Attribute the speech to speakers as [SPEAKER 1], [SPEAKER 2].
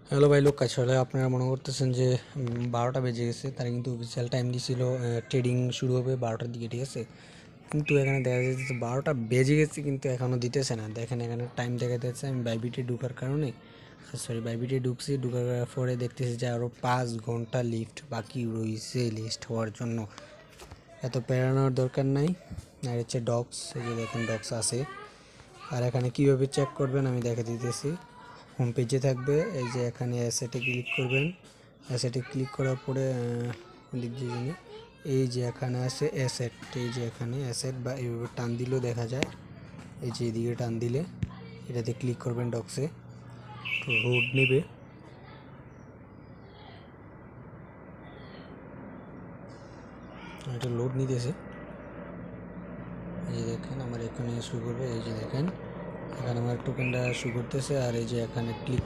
[SPEAKER 1] Hello ভাই লোক আসলে আপনারা মনে করতেছেন যে 12টা বেজে গেছে, তারা কিন্তু অফিসিয়াল টাইম দিছিল ট্রেডিং শুরু হবে 12টার দিকে, ঠিক আছে। কিন্তু এখানে দেখা যাচ্ছে 12টা বেজে গেছে কিন্তু এখনও দিতেছে না। দেখেন এখানে টাইম দেখা যাচ্ছে, আমি বাইবিটে ঢুকার কারণে, সরি বাইবিটে ঢুকছি, ঢুকার পরে দেখতেছি যে আরও 5 ঘন্টা লিফট বাকি রয়েছে লিস্ট হওয়ার জন্য। এত পেরানোর দরকার নাই। আর হচ্ছে ডক্স, এই যে দেখেন ডক্স আছে। আর এখানে কীভাবে চেক করবেন আমি দেখে দিতেছি। হোম পেজে থাকবে, এই যে এখানে অ্যাসেটে ক্লিক করবেন। অ্যাসেটে ক্লিক করার পরে দিক দিয়ে জানি, এই যে এখানে আছে অ্যাসেট, এই যে এখানে অ্যাসেট বা এইভাবে টান দিলেও দেখা যায়। এই যে এদিকে টান দিলে এটাতে ক্লিক করবেন ডক্সে, রোড নেবে। এটা লোড নিতেছে, এই যে দেখেন আমার এখানে শুরু করবে, এই যে দেখেন এখানে আমার টোকেনটা শুরু করতেছে। আর এই যে এখানে ক্লিক